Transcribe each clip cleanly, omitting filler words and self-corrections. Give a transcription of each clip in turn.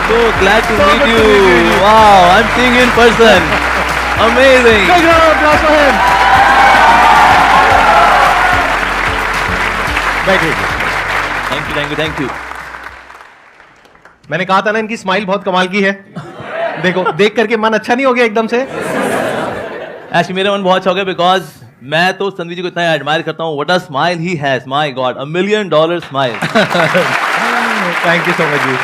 So glad to meet you. Wow, I'm seeing you in person. Amazing. Big round of applause for him. बैठिए। Thank you. मैंने कहा था ना इनकी smile बहुत कमाल की है। देखो, देख करके मन अच्छा नहीं हो गया एकदम से? Actually, मेरा मन बहुत अच्छा हो गया because मैं तो संदीप जी को इतना एडमायर करता हूँ. What a smile he has. My God, $1 million smile. Thank you so much ji.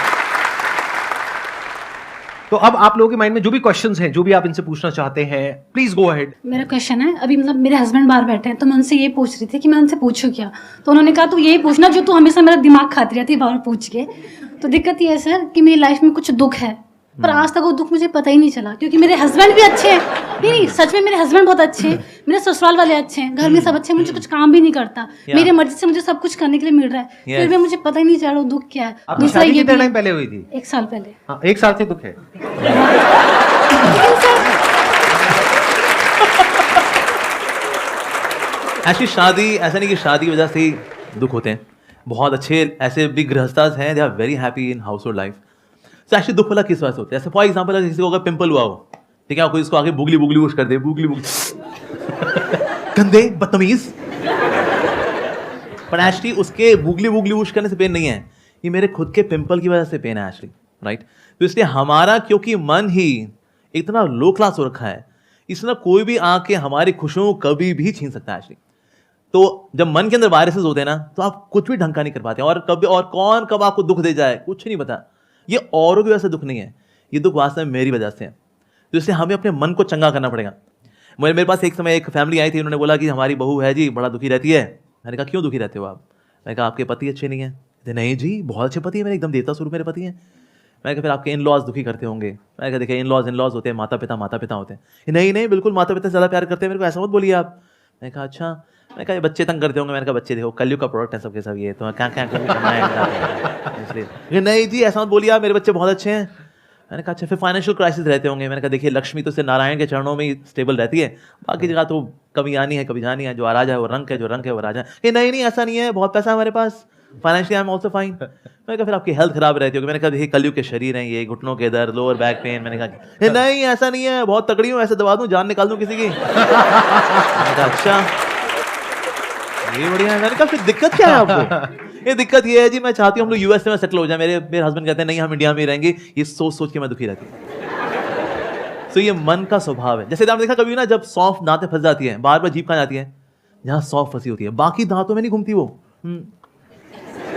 तो अब आप लोगों के माइंड में जो भी क्वेश्चंस हैं, जो भी आप इनसे पूछना चाहते हैं, प्लीज गो अहेड। मेरा क्वेश्चन है, अभी मतलब मेरे हस्बैंड बाहर बैठे हैं तो मैं उनसे ये पूछ रही थी कि मैं उनसे पूछूं क्या, तो उन्होंने कहा तू यही पूछना जो तू हमेशा मेरा दिमाग खाती रहती है बाहर पूछ के। तो दिक्कत ये है सर कि मेरी लाइफ में कुछ दुख है, पर आज तक वो दुख मुझे पता ही नहीं चला, क्योंकि मेरे हस्बैंड भी अच्छे हैं। नहीं, सच में मेरे हस्बैंड बहुत अच्छे हैं, मेरे ससुराल वाले अच्छे हैं, घर में सब अच्छे हैं, मुझे कुछ काम भी नहीं करता, मेरी मर्जी से मुझे सब कुछ करने के लिए मिल रहा है, फिर भी मुझे पता ही नहीं चल रहा दुख क्या है। आपकी शादी कितने टाइम पहले हुई थी? 1 साल पहले। हाँ, 1 साल से दुख है। Actually, शादी ऐसा नहीं कि शादी की वजह से ही दुख होते हैं. बहुत अच्छे ऐसे भी गृहस्थास हैं, they are very happy in household life. तो एक्चुअली दुख वाला किस वजह से होता है? जैसे फॉर एग्जाम्पल अगर किसी को अगर पिंपल हुआ हो, ठीक है, कोई इसको आगे बुगली बुगली वुश कर दे, बुगली गंदे बदतमीज, पर एक्चुअली उसके बुगली बुगली वुश करने से पेन नहीं है, ये मेरे खुद के पिंपल की वजह से पेन है एक्चुअली, राइट? तो इसलिए हमारा क्योंकि मन ही इतना लो क्लास हो रखा है, इसलिए कोई भी आके हमारी खुशियों को कभी भी छीन सकता है एक्चुअली. तो जब मन के अंदर वायरसेस होते हैं ना, तो आप कुछ भी ढंग का नहीं कर पाते, और कभी और कौन कब आपको दुख दे जाए कुछ नहीं पता. ये औरों की वजह से दुख नहीं है, ये दुख वास्तव में मेरी वजह से है. तो इसलिए हमें अपने मन को चंगा करना पड़ेगा. मेरे पास एक समय एक फैमिली आई थी, उन्होंने बोला कि हमारी बहू है जी बड़ा दुखी रहती है. मैंने कहा क्यों दुखी रहते हो आप? मैंने कहा आपके पति अच्छे नहीं है. नहीं जी बहुत अच्छे पति है मेरे, एकदम देवता स्वरूप मेरे पति हैं. मैंने कहा फिर आपके इन लॉज दुखी करते होंगे. मैंने कहा देखिए इन लॉज होते हैं, माता पिता होते हैं. नहीं बिल्कुल माता पिता ज़्यादा प्यार करते हैं मेरे को, ऐसा मत बोलिए आप. मैंने कहा अच्छा. मैंने कहा ये बच्चे तंग करते होंगे. मैंने कहा बच्चे देखो कलयुग का प्रोडक्ट है सबके सब, ये तो क्या करना है इसलिए. नहीं जी ऐसा मत बोलिए आप, मेरे बच्चे बहुत अच्छे हैं. मैंने कहा अच्छा फिर फाइनेंशियल क्राइसिस रहते होंगे. मैंने कहा देखिए लक्ष्मी तो सिर्फ नारायण के चरणों में ही स्टेबल रहती है, बाकी जगह तो कभी आनी है कभी जानी है. जो राजा है वो रंग है, जो रंग है वो राजा है. नहीं ऐसा नहीं है, बहुत पैसा है हमारे पास, financially I am also fine. मैंने कहा फिर आपकी हेल्थ खराब रहती होगी. मैंने कहा देखिए कलयुग के शरीर हैं ये, घुटनों के दर्द, लोअर बैक पेन. मैंने कहा नहीं ऐसा नहीं है, बहुत तगड़ी हूँ, ऐसे दबा दूँ जान निकाल दूँ किसी की. मैंने कहा अच्छा ये बढ़िया है. मैंने कहा फिर दिक्कत क्या है आपको? ये दिक्कत ये है जी मैं चाहती हूँ हम लोग यूएस में सेटल हो जाए. मेरे हस्बैंड कहते हैं नहीं हम इंडिया में ही रहेंगे. ये सोच के मैं दुखी रहती हूँ. तो ये मन का स्वभाव है. जैसे आपने देखा कभी ना जब सौंफ दांतें फंस जाती है, बार बार जीभ कहाँ जाती है? जहाँ सौंफ फंसी होती है, बाकी दांतों में नहीं घूमती वो.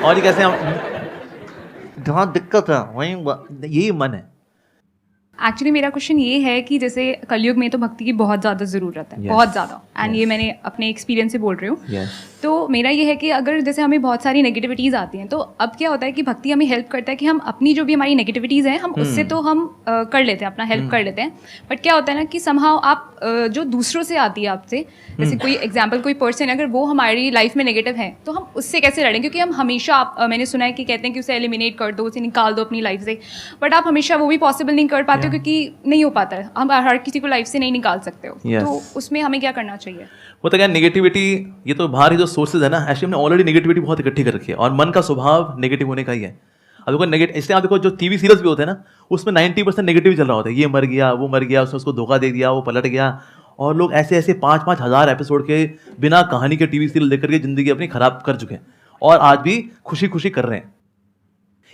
और ये कैसे हम जहाँ दिक्कत है वहीं यही मन है. एक्चुअली मेरा क्वेश्चन ये है कि जैसे कलयुग में तो भक्ति की बहुत ज़्यादा ज़रूरत है, बहुत ज़्यादा, एंड ये मैंने अपने एक्सपीरियंस से बोल रही हूँ. तो मेरा ये है कि अगर जैसे हमें बहुत सारी नेगेटिविटीज़ आती हैं, तो अब क्या होता है कि भक्ति हमें हेल्प करता है कि हम अपनी जो भी हमारी नेगेटिविटीज़ हैं हम उससे तो हम कर लेते हैं, अपना हेल्प कर लेते हैं. बट क्या होता है ना कि समहाउ आप जो दूसरों से आती है आपसे, जैसे कोई एग्जाम्पल कोई पर्सन अगर वो हमारी लाइफ में नेगेटिव है तो हम उससे कैसे लड़ें? क्योंकि हम हमेशा मैंने सुना है कि कहते हैं कि उसे एलिमिनेट कर दो, उसे निकाल दो अपनी लाइफ से, बट आप हमेशा वो भी पॉसिबल नहीं कर पाते हो क्योंकि नहीं हो पाता है. हम हर किसी को लाइफ से नहीं निकाल सकते हो. तो उसमें हमें क्या करना चाहिए? वो तो क्या नेगेटिविटी, ये तो बाहर ही जो सोर्सेज है ना, एक्चुअली हमने ऑलरेडी नेगेटिविटी बहुत इकट्ठी कर रखी है, और मन का स्वभाव नेगेटिव होने का ही है. अब देखो नेगेटिव, इसलिए आप देखो जो टीवी सीरियल्स भी होते हैं ना, उसमें 90% नेगेटिव चल रहा होता है. ये मर गया, वो मर गया, उसने उसको धोखा दे दिया, वो पलट गया, और लोग ऐसे 5-5 हज़ार एपिसोड के बिना कहानी के टीवी सीरियल देख करके जिंदगी अपनी खराब कर चुके हैं, और आज भी खुशी खुशी कर रहे हैं.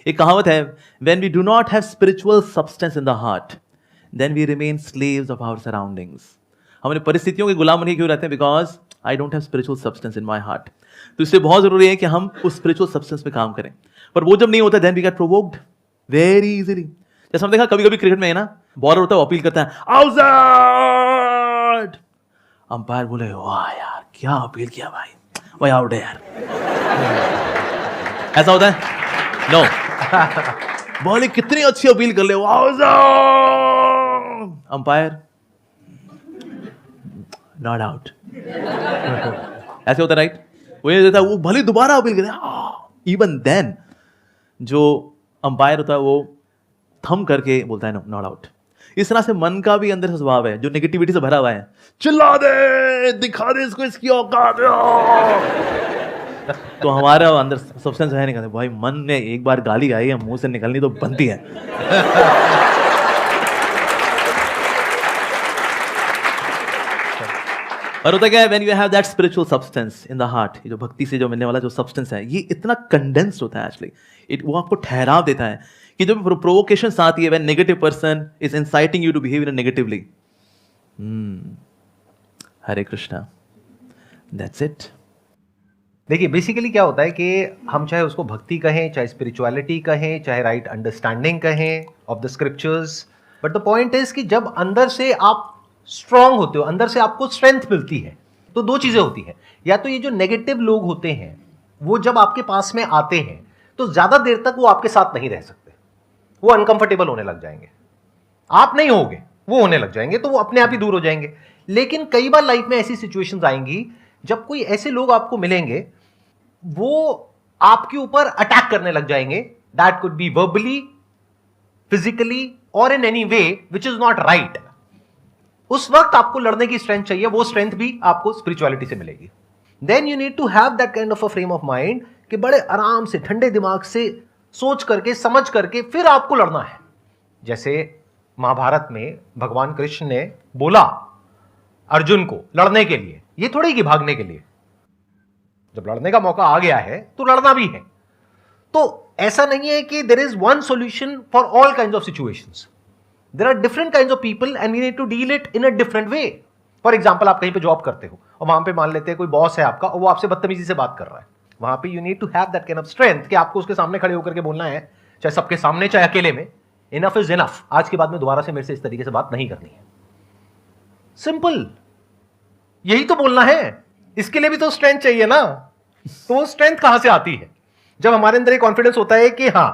एक कहावत है, when we do not have spiritual substance in the heart then we remain slaves of our surroundings. हमने परिस्थितियों के गुलाम बन क्यों रहते हैं? Because I don't have spiritual substance in my heart. तो इसलिए बहुत जरूरी है कि हम उस स्पिरिचुअल सब्सटेंस पे काम करें, पर वो जब नहीं होता then we get provoked very easily. जैसे हम देखा कभी कभी क्रिकेट में है ना, बॉलर होता है वो अपील करता है आउट, अंपायर बोले वाह यार क्या अपील किया भाई, वही आउट है यार. ऐसा होता है? नो. बॉलिंग कितनी अच्छी अपील कर ले, अंपायर नॉट आउट. ऐसे होता है राइट? वो ये देता है, वो भले दोबारा अपील करे, इवन देन जो अंपायर होता है वो थम करके बोलता है नॉट आउट. इस तरह से मन का भी अंदर से स्वभाव है जो नेगेटिविटी से भरा हुआ है. चिल्ला दे, दिखा दे इसको इसकी औकात. तो हमारा अंदर सब्सटेंस है नहीं, कहते भाई मन में एक बार गाली आई है मुंह से निकलनी तो बनती है। और होता क्या है, when you have that spiritual substance in the heart, ये जो भक्ति से जो मिलने वाला जो सब्सटेंस है, ये इतना कंडेंस्ड होता है एक्चुअली, वो आपको ठहराव देता है कि जब प्रोवोकेशंस आती है, when negative person is inciting you to behave in negatively, Hare Krishna, that's it. देखिए बेसिकली क्या होता है कि हम चाहे उसको भक्ति कहें, चाहे स्पिरिचुअलिटी कहें, चाहे राइट अंडरस्टैंडिंग कहें of the scriptures, but the point is कि जब अंदर से आप स्ट्रांग होते हो, अंदर से आपको स्ट्रेंथ मिलती है, तो दो चीजें होती है। या तो ये जो नेगेटिव लोग होते हैं वो जब आपके पास में आते हैं तो ज्यादा देर तक वो आपके साथ नहीं रह सकते, वो अनकंफर्टेबल होने लग जाएंगे, आप नहीं होगे, वो होने लग जाएंगे, तो वो अपने आप ही दूर हो जाएंगे। लेकिन कई बार लाइफ में ऐसी सिचुएशंस आएंगी जब कोई ऐसे लोग आपको मिलेंगे, वो आपके ऊपर अटैक करने लग जाएंगे, that could be verbally, physically और in any way which is not right. उस वक्त आपको लड़ने की स्ट्रेंथ चाहिए, वो स्ट्रेंथ भी आपको स्पिरिचुअलिटी से मिलेगी। Then you need to have that kind of a frame of mind कि बड़े आराम से ठंडे दिमाग से सोच करके समझ करके फिर आपको लड़ना है। जैसे महाभारत में भगवान कृष्ण ने बोला अर्जुन को लड़ने के लिए, ये थोड़ी कि भागने के लिए। जब लड़ने का मौका आ गया है तो लड़ना भी है। तो ऐसा नहीं है कि there is one solution for all kinds of situations. There are different kinds of people and we need to deal it in a different way. For example, आप कहीं पे जॉब करते हो और वहां पे मान लेते हैं कोई बॉस है आपका और वो आपसे बदतमीजी से बात कर रहा है, वहां पे you need to have that kind of strength कि आपको उसके सामने खड़े होकर के बोलना है, चाहे सबके सामने चाहे अकेले में, इनफ इज इनफ, आज के बाद में दोबारा से मेरे से इस तरीके से बात नहीं करनी है। सिंपल, यही तो बोलना है। इसके लिए भी तो स्ट्रेंथ चाहिए ना। तो स्ट्रेंथ कहां से आती है? जब हमारे अंदर एक कॉन्फिडेंस होता है कि हां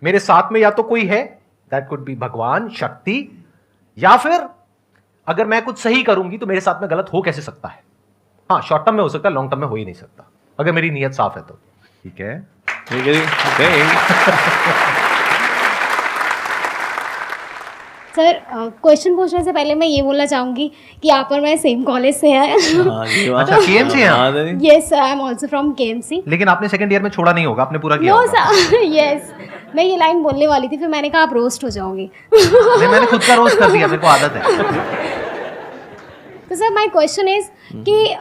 मेरे साथ में या तो कोई है, दैट कुड बी भगवान, शक्ति, या फिर अगर मैं कुछ सही करूंगी तो मेरे साथ में गलत हो कैसे सकता है। हाँ, शॉर्ट टर्म में हो सकता है, लॉन्ग टर्म में हो ही नहीं सकता अगर मेरी नीयत साफ है तो। ठीक है, ठीक है जी। सर, क्वेश्चन पूछने से पहले मैं ये बोलना चाहूँगी कि आप और मैं सेम कॉलेज से हैं। अच्छा, केएमसी हैं? Yes sir, I am also from KMC. लेकिन आपने सेकंड ईयर में छोड़ा नहीं होगा, आपने पूरा किया नो होगा। सर, यस, मैं ये लाइन बोलने वाली थी, फिर मैंने कहा आप रोस्ट हो जाओगे। नहीं, मैंने खुद का रोस्ट कर दिया, मेरे को आदत है। तो सर माय क्वेश्चन इज कि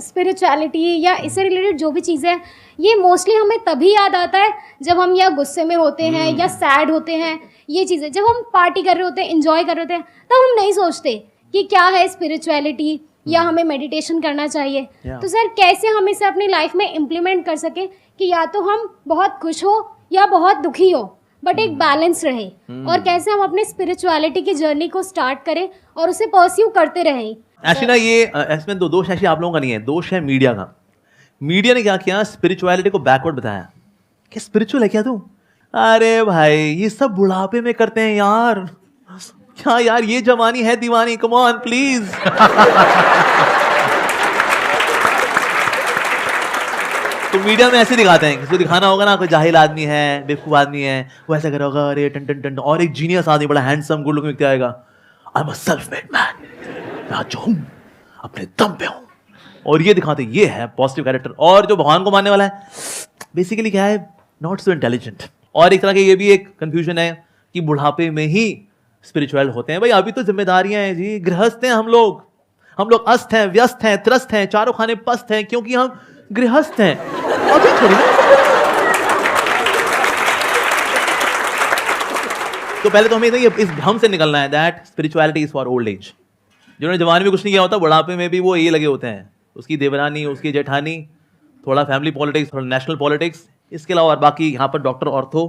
स्पिरिचुअलिटी या इससे रिलेटेड जो भी चीज़ें हैं, ये मोस्टली हमें तभी याद आता है जब हम या गुस्से में होते हैं या सैड होते हैं। ये चीज़ें जब हम पार्टी कर रहे होते हैं, एंजॉय कर रहे होते हैं, तब हम नहीं सोचते कि क्या है स्पिरिचुअलिटी या हमें मेडिटेशन करना चाहिए। तो सर कैसे हम इसे अपनी लाइफ में इम्प्लीमेंट कर सकें कि या तो हम बहुत खुश हो या बहुत दुखी हो, बट एक बैलेंस रहे, और कैसे हम अपने स्पिरिचुअलिटी की जर्नी को स्टार्ट करें और उसे परस्यू करते रहें। एक्चुअली ना, ये इसमें दो दोष ऐसे आप लोगों का नहीं है, दोष है मीडिया का। मीडिया ने क्या किया, स्पिरिचुअलिटी को बैकवर्ड बताया कि स्पिरिचुअल है क्या तू? अरे भाई ये सब बुढ़ापे में करते हैं यार, क्या यार ये जवानी है दीवानी, कम ऑन प्लीज। तो मीडिया में ऐसे दिखाते हैं, किसी को दिखाना होगा ना कोई जाहिल आदमी है, बेवकूफ आदमी है, वो ऐसा करेगा, अरे टन टन टन, और एक जीनियस आदमी बड़ा हैंडसम गुड लुकिंग आएगा, I am a self made man, मैं जो हूं अपने दम पे हूं, और ये दिखाते ये है पॉजिटिव कैरेक्टर। और जो भगवान को मानने वाला है बेसिकली क्या है, नॉट सो इंटेलिजेंट। और एक तरह के ये भी एक कंफ्यूजन है कि बुढ़ापे में ही स्पिरिचुअल होते हैं। भाई अभी तो जिम्मेदारियां हैं जी, गृहस्थ हैं हम लोग अस्त हैं, व्यस्त हैं, त्रस्त हैं, चारों खाने पस्त हैं, क्योंकि हम गृहस्थ हैं। अभी थोड़ी ना। तो पहले तो हमें इस भ्रम से निकलना है that spirituality is for old age. जिन्होंने जवानी में कुछ नहीं किया होता, बुढ़ापे में भी वो ये लगे होते हैं, उसकी देवरानी, उसकी जेठानी, थोड़ा फैमिली पॉलिटिक्स, थोड़ा नेशनल पॉलिटिक्स, इसके अलावा बाकी यहाँ पर डॉक्टर ऑर्थो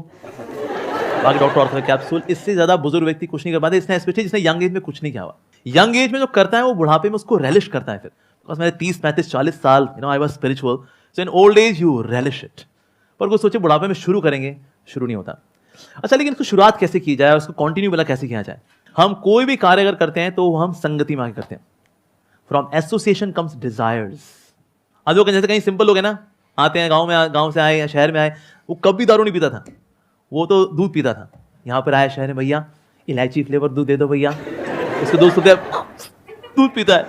कैप्सूल। इससे ज्यादा बुजुर्ग व्यक्ति कुछ नहीं कर पाते, इसने स्पेशली जिसने यंग एज में कुछ नहीं किया हुआ। यंग एज में जो करता है वो बुढ़ापे में उसको रेलिश करता है। फिर बिकॉज मेरे 30, 35, 40 साल, I was spiritual, so in old age you relish it. पर कुछ सोचे बुढ़ापे में शुरू करेंगे, शुरू नहीं होता। अच्छा, लेकिन इसको शुरुआत कैसे की जाए, उसको कंटिन्यू वाला कैसे किया जाए? हम कोई भी कार्य अगर करते हैं तो हम संगति में आके करते हैं। From association comes desires. आज लोग जैसे कहीं सिंपल लोग हैं ना, आते हैं गांव से आए या शहर में आए, वो कभी दारू नहीं पीता था, वो तो दूध पीता था। यहाँ पर आया शहर में, भैया इलायची फ्लेवर दूध दे दो भैया, उसके दोस्त होते दूध पीता है,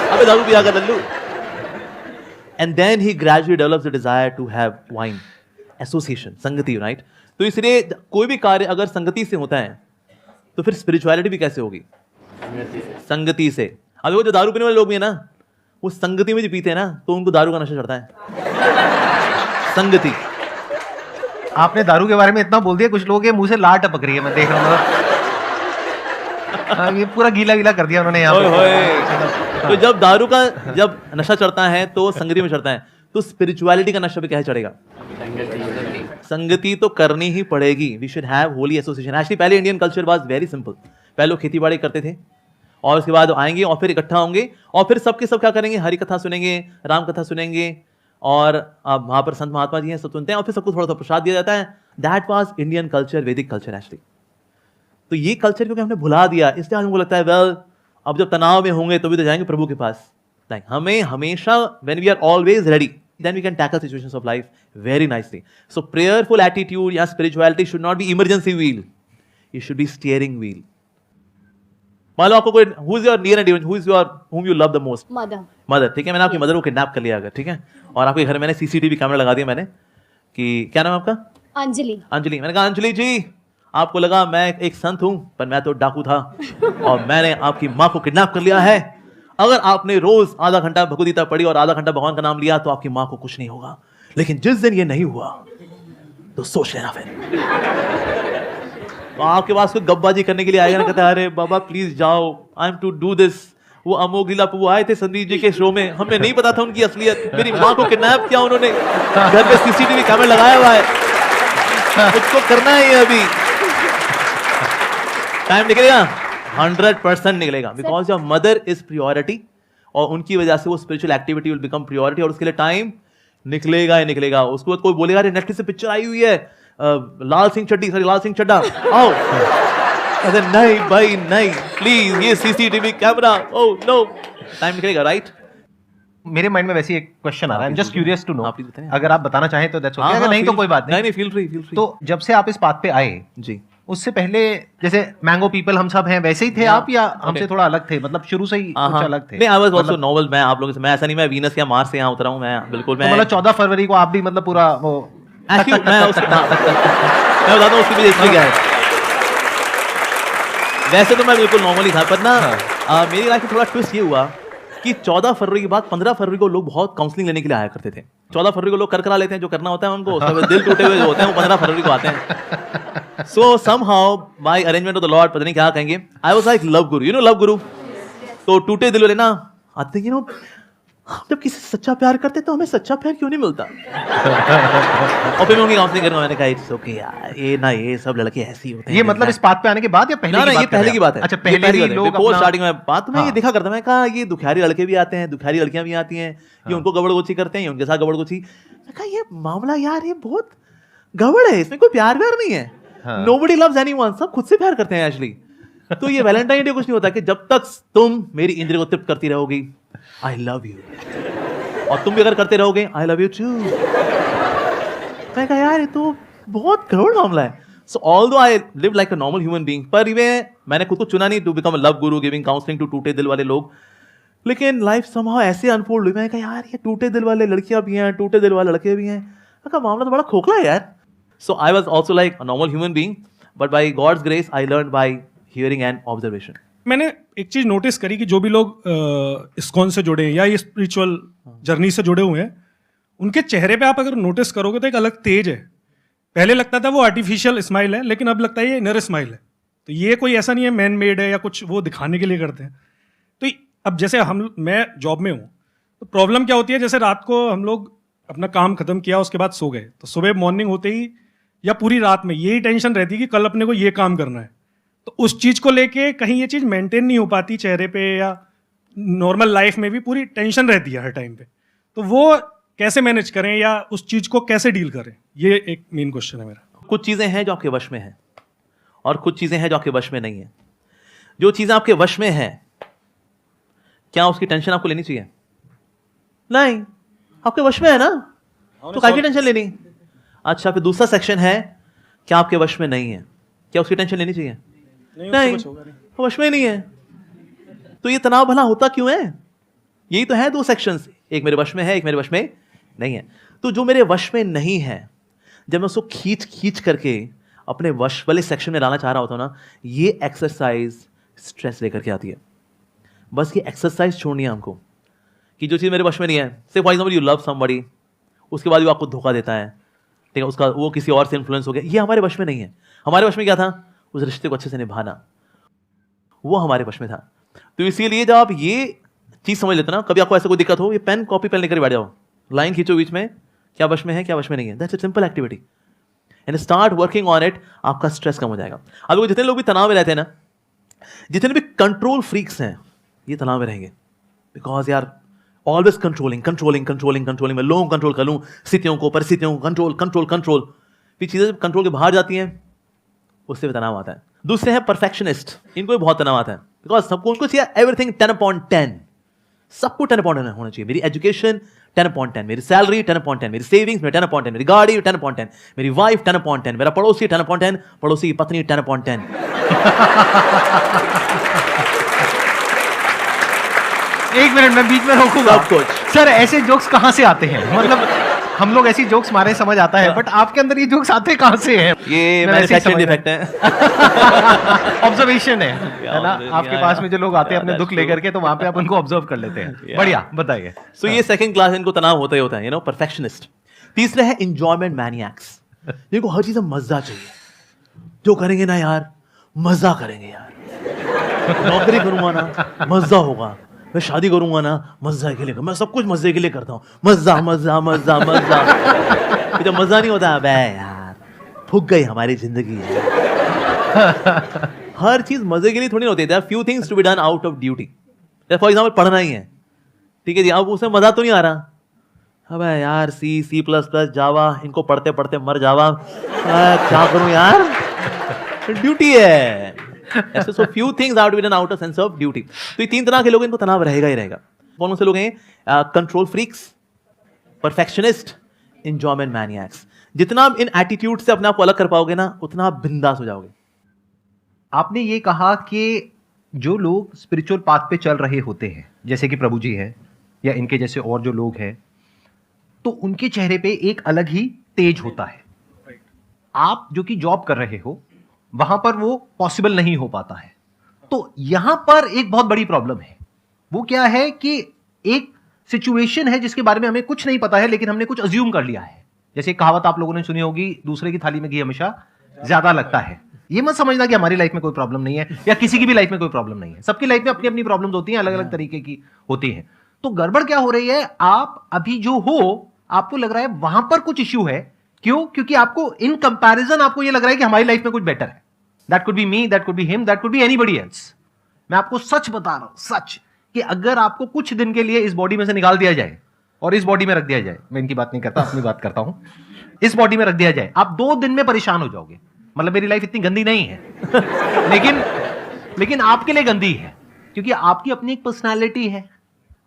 अबे दारू पिया कर Lallu. and then he gradually develops the desire to have wine. Association, संगति, right? तो इसलिए कोई भी कार्य अगर संगति से होता है तो फिर स्पिरिचुअलिटी भी कैसे होगी? संगति से। अब वो जो दारू पीने वाले लोग भी है ना, वो संगति में जो पीते हैं ना, तो उनको दारू का नशा चढ़ता है। संगति। आपने दारू के बारे में इतना बोल दिया, कुछ लोगों के मुंह से लार टपक रही है, मैं देख रहा हूँ। ये पूरा गीला गीला कर दिया उन्होंने यहाँ पे। तो जब दारू का जब नशा चढ़ता है तो संगति में चढ़ता है, तो स्पिरिचुअलिटी का नशा भी कैसे चढ़ेगा? संगति तो करनी ही पड़ेगी। We should have holy association. Actually पहले Indian culture was very simple. पहले लोग खेती बाड़ी करते थे और उसके बाद आएंगे और फिर इकट्ठा होंगे और फिर सबके सब क्या करेंगे? हरि कथा सुनेंगे, राम कथा सुनेंगे और वहां पर संत महात्मा जी हैं, सब सुनते हैं और फिर सबको थोड़ा सा प्रसाद दिया जाता है। दैट वाज इंडियन कल्चर, वैदिक कल्चर एक्चुअली। तो ये कल्चर क्योंकि हमने भुला दिया, इसलिए हमको लगता है वेल अब जब तनाव में होंगे तो भी तो जाएंगे प्रभु के पास। लाइक हमें हमेशा when we are always ready, then we can tackle situations of life very nicely. So prayerful attitude या spirituality should not be emergency wheel, it should be steering wheel. मान लो आपको कोई who is your near and dear, whom you love the most? Mother. ठीक है, मैंने आपकी mother को kidnap कर लिया अगर, ठीक है, और आपके घर मैंने सीसीटीवी कैमरा लगा दिया मैंने कि क्या नाम है आपका? अंजलि। अंजलि। मैंने कहा अंजलि जी आपको लगा मैं एक संत हूं, पर मैं तो डाकू था और मैंने आपकी माँ को किडनैप कर लिया है। अगर आपने रोज आधा घंटा भगवदगीता पढ़ी और आधा घंटा भगवान का नाम लिया तो आपकी माँ को कुछ नहीं होगा, लेकिन जिस दिन ये नहीं हुआ तो सोच लेना फिर। तो आपके पास कोई गप्पबाजी करने के लिए आएगा ना, कहता है अरे बाबा प्लीज जाओ, I am to do this. वो अमोघ लीला प्रभु आए थे संदीप जी के शो में, हमें नहीं पता था उनकी असलियत। मेरी माँ को किडनैप किया उन्होंने, घर पे सीसीटीवी कैमरा लगाया हुआ है, उसको करना है ये अभी। टाइम निकलेगा 100% निकलेगा, because your mother is priority और उनकी वजह से वो spiritual activity will become priority और उसके लिए टाइम निकलेगा ही निकलेगा। उसके बाद कोई बोलेगा अरे नेटफ्लिक्स से पिक्चर आई हुई है लाल सिंह चड्ढा आओ, अरे नहीं भाई नहीं, प्लीज ये CCTV camera, oh no, time निकलेगा, राइट? मेरे माइंड में वैसे एक क्वेश्चन आ रहा है, I am just curious to know, आप प्लीज बताएं। अगर आप बताना चाहें तो दैट्स ओके, अगर नहीं तो कोई बात नहीं। नहीं फील फ्री। तो जब से आप इस बात पे आए जी, उससे पहले जैसे मैंगो पीपल हम सब हैं वैसे ही थे आप, या हमसे थोड़ा अलग थे? मतलब शुरू से ही कुछ अलग थे? नहीं, आई वाज आल्सो नॉवल। मैं आप लोगों से, मैं ऐसा नहीं मैं वीनस या मार्स से यहाँ उतरा हूँ, मैं बिल्कुल मैं मतलब 14 फरवरी को आप भी मतलब पूरा वो एक्चुअली मैं बताता हूँ उसकी वजह इसलिए क्या है। वैसे तो मैं बिल्कुल नॉर्मली था, पर ना मेरी लाइफ में थोड़ा ट्विस्ट ये हुआ कि 14 फरवरी के बाद 15 फरवरी को लोग बहुत काउंसलिंग लेने के लिए आया करते थे। 14 फरवरी को लोग करा लेते हैं जो करना होता है उनको, उसके बाद दिल टूटे हुए जो होते हैं वो 15 फरवरी को आते हैं। So somehow by arrangement of the lord, पता नहीं क्या कहेंगे, I was like love guru, you know love guru. तो टूटे दिल वाले ना आते, यू नो जब किसी से सच्चा प्यार करते तो हमें सच्चा प्यार क्यों नहीं मिलता? और फिर मैं उनकी काउंसलिंग करूंगा, मैंने कहा इट्स ओके यार, ये सब लड़के ऐसे ही होते हैं। ये मतलब इस बात पे आने के बाद या पहले? ना ये पहले की बात है। अच्छा, पहले ही लोग बिफोर स्टार्टिंग में बात मैं ये देखा करता, मैं कहा ये दुखियारी लड़के भी आते हैं, दुखियारी लड़कियां भी आती हैं, ये उनको गबड़गोची करते हैं, ये उनके साथ गबड़गोची। मैं कहा ये मामला यार ये बहुत गड़बड़ है, इसमें कोई प्यार व्यार नहीं है। नोबडी लव्स एनीवन, सब खुद से प्यार करते हैं एक्चुअली। तो ये वैलेंटाइन डे कुछ नहीं होता कि जब तक तुम मेरी इंद्रिय को तृप्त करती रहोगी, आई लव यू, और तुम भी अगर करते रहोगे आई लव यू टू। मैं कहा यार ये तो बहुत गड़बड़ मामला है। सो although I live like a normal human being, पर मैंने खुद को चुना नहीं to become a love Guru giving counselling to टूटे दिल वाले लोग, लेकिन लाइफ समहाउ ऐसे अनफोल्ड हुई। मैं कहा यार ये टूटे दिल वाले लड़कियां भी हैं, टूटे दिल वाले लड़के भी हैं, मैं कहा मामला तो बड़ा खोखला है यार। So I was also like a normal human being, but by God's grace I learn by hearing and observation. मैंने एक चीज़ नोटिस करी कि जो भी लोग इस्कॉन से जुड़े हैं या ये स्पिरिचुअल जर्नी से जुड़े हुए हैं, उनके चेहरे पे आप अगर नोटिस करोगे तो एक अलग तेज है। पहले लगता था वो आर्टिफिशियल स्माइल है, लेकिन अब लगता है ये इनर स्माइल है। तो ये कोई ऐसा नहीं है मैन मेड है या कुछ वो दिखाने के लिए करते हैं। तो अब जैसे मैं जॉब में हूँ, तो प्रॉब्लम क्या होती है, जैसे रात को हम लोग अपना काम खत्म किया उसके बाद सो गए, तो सुबह मॉर्निंग होते ही या पूरी रात में यही टेंशन रहती है कि कल अपने को ये काम करना है। तो उस चीज़ को लेके कहीं ये चीज़ मेंटेन नहीं हो पाती चेहरे पे, या नॉर्मल लाइफ में भी पूरी टेंशन रहती है हर टाइम पे। तो वो कैसे मैनेज करें या उस चीज़ को कैसे डील करें, ये एक मेन क्वेश्चन है मेरा। कुछ चीज़ें हैं जो आपके वश में हैं और कुछ चीज़ें हैं जो आपके वश में नहीं है। जो चीज़ें आपके वश में हैं, क्या उसकी टेंशन आपको लेनी चाहिए? नहीं, आपके वश में है ना, तो काहे की टेंशन लेनी? अच्छा, फिर दूसरा सेक्शन है, क्या आपके वश में नहीं है, क्या उसकी टेंशन लेनी चाहिए? नहीं, वश में नहीं है, तो ये तनाव भला होता क्यों है? यही तो है दो सेक्शंस। एक मेरे वश में है, एक मेरे वश में नहीं है। तो जो मेरे वश में नहीं है, जब मैं उसको खींच करके अपने वश वाले सेक्शन में डालना चाह रहा होता हूं ना, ये एक्सरसाइज स्ट्रेस लेकर के आती है। बस ये एक्सरसाइज छोड़नी है हमको कि जो चीज़ मेरे वश में नहीं है, से for example you love somebody, उसके बाद भी आपको धोखा देता है, ठीक है, उसका वो किसी और से इन्फ्लुएंस हो गया, ये हमारे वश में नहीं है। हमारे वश में क्या था? उस रिश्ते को अच्छे से निभाना, वो हमारे वश में था। तो इसीलिए जब आप ये चीज़ समझ लेते ना, कभी आपको ऐसा कोई दिक्कत हो, ये पेन कॉपी पेन लेकर बैठ जाओ, लाइन खींचो बीच में, क्या वश में है क्या वश में नहीं है। That's a simple activity and start working on it. आपका स्ट्रेस कम हो जाएगा। अब जितने लोग भी तनाव में रहते हैं ना, जितने भी कंट्रोल फ्रीक्स हैं, ये तनाव में रहेंगे। बिकॉज यार ऑलवेज कंट्रोलिंग, मैं लोगों को कंट्रोल कर लूँ, स्थितियों को, परिस्थितियों को कंट्रोल। फिर चीज़ें जब कंट्रोल के बाहर जाती हैं, उससे भी तनाव आता है। दूसरे हैं परफेक्शनिस्ट, इनको भी बहुत तनाव आता है। बिकॉज सबको उनको चाहिए एवरीथिंग 10/10, सबको 10/10 होना चाहिए। मेरी एजुकेशन 10/10, मेरी सैलरी 10/10, मेरी सेविंग्स में 10/10, मेरी गाड़ी 10/10, मेरी वाइफ 10/10, मेरा पड़ोसी 10/10, पड़ोसी की पत्नी 10/10। एक मिनट मैं बीच में रोकूंगा। सब कुछ। सर ऐसे जोक्स कहाँ से आते हैं? मतलब हम लोग ऐसी जोक्स मारे समझ आता है, बट आपके अंदर ये जोक्स आते कहाँ से हैं? ये मैं मेरे वैसे ही फैक्शन समझ डिफेक्ट है। ऑब्जर्वेशन है ना? आपके पास में जो लोग आते हैं अपने that's दुख लेकर के, तो वहां पे आप उनको ऑब्जर्व कर लेते हैं। बढ़िया, बताइए। सो ये सेकंड क्लास, इनको तनाव होता ही होता है, यू नो, परफेक्शनिस्ट। तीसरे है एंजॉयमेंट मैनिएक्स, जिनको हर चीज में मजा चाहिए। जो करेंगे ना यार, मजा करेंगे यार। नौकरी करूंगा ना, मजा होगा। मैं शादी करूंगा ना, मजा के लिए, मैं सब कुछ मजे के लिए करता हूँ। मजा मजा मजा मजा। जब मजा नहीं होता, बे यार फूक गई हमारी जिंदगी। हर चीज मजे के लिए थोड़ी होती है। There are few things to be done out of duty. For example पढ़ना ही है, ठीक है जी, अब उसमें मजा तो नहीं आ रहा। अबे यार C++, जावा, इनको पढ़ते पढ़ते मर जावा, क्या करूं यार, ड्यूटी है। ऐसे so few things out to be done out of sense of duty. तो ये तीन तरह के लोग, इनको तनाव रहेगा ही रहेगा। कौन से लोग हैं? Control freaks, perfectionist, enjoyment maniacs. जितना आप इन एटीट्यूड से अपने आप को अलग कर पाओगे ना, उतना आप बिंदास हो जाओगे। आपने ये कहा कि जो लोग स्पिरिचुअल पाथ पे चल रहे होते हैं, जैसे कि प्रभु जी हैं या इनके जैसे और जो लोग हैं, तो उनके चेहरे पे एक अलग ही तेज होता है। आप जो कि जॉब कर रहे हो, वहां पर वो पॉसिबल नहीं हो पाता है। तो यहां पर एक बहुत बड़ी प्रॉब्लम है। वो क्या है कि एक सिचुएशन है जिसके बारे में हमें कुछ नहीं पता है, लेकिन हमने कुछ अज्यूम कर लिया है। जैसे एक कहावत आप लोगों ने सुनी होगी, दूसरे की थाली में घी हमेशा ज्यादा लगता है। ये मत समझना कि हमारी लाइफ में कोई प्रॉब्लम नहीं है या किसी की भी लाइफ में कोई प्रॉब्लम नहीं है। सबकी लाइफ में अपनी अपनी प्रॉब्लम्स होती हैं, अलग अलग तरीके की होती हैं। तो गड़बड़ क्या हो रही है? आप अभी जो हो, आपको लग रहा है वहां पर कुछ इश्यू है। क्यों? क्योंकि आपको इन कंपैरिजन आपको ये लग रहा है कि हमारी लाइफ में कुछ बेटर है। That could B me, that could be him, that could B anybody else. मैं आपको सच बता रहा हूं, सच, कि अगर आपको कुछ दिन के लिए इस बॉडी में से निकाल दिया जाए और इस बॉडी में रख दिया जाए, मैं इनकी बात नहीं करता, अपनी बात करता हूं, इस बॉडी में रख दिया जाए, आप 2 दिन में परेशान हो जाओगे। मतलब मेरी लाइफ इतनी गंदी नहीं है लेकिन आपके लिए गंदी है, क्योंकि आपकी अपनी एक पर्सनालिटी है,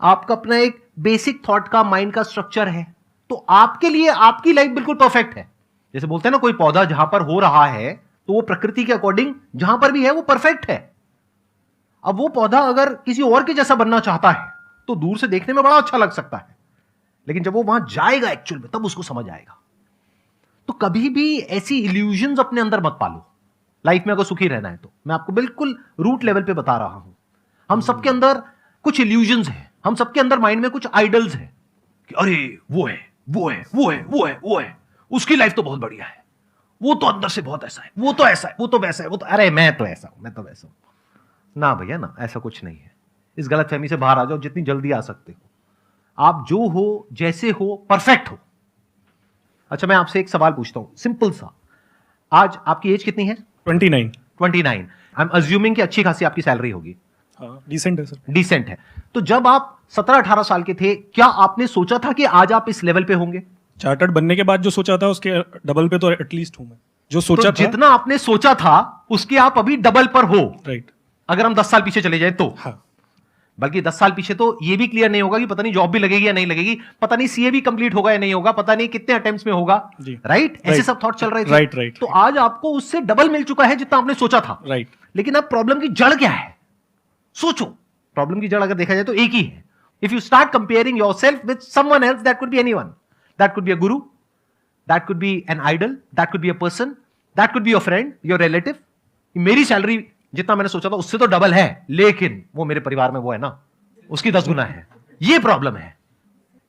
आपका अपना एक बेसिक थॉट का, माइंड का स्ट्रक्चर है। तो आपके लिए आपकी लाइफ बिल्कुल परफेक्ट है। जैसे बोलते हैं ना, कोई पौधा जहां पर हो रहा है तो वो प्रकृति के अकॉर्डिंग जहां पर भी है वो परफेक्ट है। अब वो पौधा अगर किसी और के जैसा बनना चाहता है तो दूर से देखने में बड़ा अच्छा लग सकता है, लेकिन जब वो वहां जाएगा एक्चुअल में, तब उसको समझ आएगा। तो कभी भी ऐसी इल्यूजन्स अपने अंदर मत पालो। लाइफ में अगर सुखी रहना है तो मैं आपको बिल्कुल रूट लेवल पे बता रहा हूं। हम सबके अंदर कुछ इल्यूजन्स हैं, हम सबके अंदर माइंड में कुछ आइडल्स हैं कि अरे वो है, वो है, वो है, वो है, वो है, उसकी लाइफ तो बहुत बढ़िया है, वो तो अंदर से बहुत ऐसा है, वो तो ऐसा है, वो तो वैसा है, वो तो, अरे मैं तो ऐसा हूं, मैं तो वैसा हूं। ना भैया ना, ऐसा कुछ नहीं है। इस गलतफहमी से बाहर आ जाओ जितनी जल्दी आ सकते हो। आप जो हो, जैसे हो, परफेक्ट हो। अच्छा, मैं आपसे एक सवाल पूछता हूं, सिंपल सा। आज आपकी एज कितनी है? 29। 29। आई एम अज्यूमिंग कि अच्छी खासी आपकी सैलरी होगी। डिसेंट है सर। डिसेंट है। तो जब आप 17-18 साल के थे, क्या आपने सोचा था कि आज आप इस लेवल पे होंगे? चार्टर्ड बनने के बाद जो सोचा था उसके डबल पे तो एटलीस्ट हूं मैं। जो सोचा तो था, जितना आपने सोचा था उसके आप अभी डबल पर हो। राइट। अगर हम 10 साल पीछे चले जाए तो, हाँ, बल्कि 10 साल पीछे तो ये भी क्लियर नहीं होगा कि पता नहीं जॉब भी लगेगी या नहीं लगेगी, पता नहीं सीए भी कंप्लीट होगा या नहीं होगा, पता नहीं कितने अटेम्प्ट्स में होगा। जी। राइट? ऐसे सब थॉट चल रहे थे। राइट। तो आज आपको उससे डबल मिल चुका है जितना आपने सोचा था। राइट। लेकिन अब प्रॉब्लम की जड़ क्या है? सोचो। प्रॉब्लम की जड़ अगर देखा जाए तो एक ही है। If you start comparing yourself with someone else, that could be anyone. That could be a guru, that could be an idol, that could be a person, that could be your friend, your relative. मेरी salary जितना मैंने सोचा था उससे तो double है, लेकिन वो मेरे परिवार में वो है ना, उसकी 10 गुना है. ये प्रॉब्लम है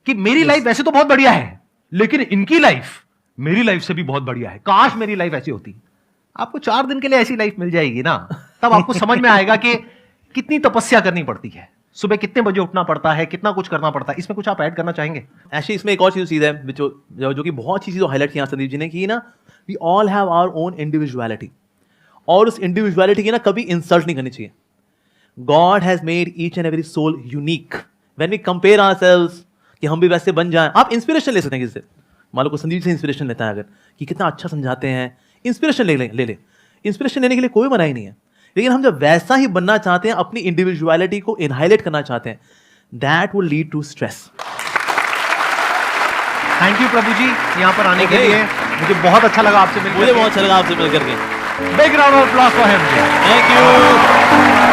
कि मेरी लाइफ वैसे तो बहुत बढ़िया है, लेकिन इनकी लाइफ मेरी लाइफ से भी बहुत बढ़िया है. काश मेरी लाइफ ऐसी होती. आपको 4 दिन के लिए ऐसी लाइफ मिल जाएगी ना, तब आपको समझ में आएगा कि कितनी तपस्या करनी पड़ती है, सुबह कितने बजे उठना पड़ता है, कितना कुछ करना पड़ता है. इसमें कुछ आप ऐड करना चाहेंगे? एक्चुअली इसमें एक और चीज़ है जो कि बहुत अच्छी चीज़ हाईलाइट किया संदीप जी ने की ना, we all have our own individuality, और उस इंडिविजुअलिटी की ना कभी इंसल्ट नहीं करनी चाहिए. God has made each and every soul unique. When we compare ourselves कि हम भी वैसे बन जाएं, आप इंस्पिरेशन ले सकते हैं किसी से. मान लो को संदीप से इंस्पिरेशन लेता है अगर कि कितना अच्छा समझाते हैं, इंस्पिरेशन ले ले. इंस्पिरेशन लेने के लिए कोई मनाही नहीं है, लेकिन हम जब वैसा ही बनना चाहते हैं, अपनी इंडिविजुअलिटी को इनहाइलाइट करना चाहते हैं, that will lead to stress. Thank you Prabhu ji यहाँ पर आने के लिए. मुझे बहुत अच्छा लगा आपसे मिलकर. मुझे बहुत अच्छा लगा आपसे मिलकर के. Big round of applause for him. Thank you.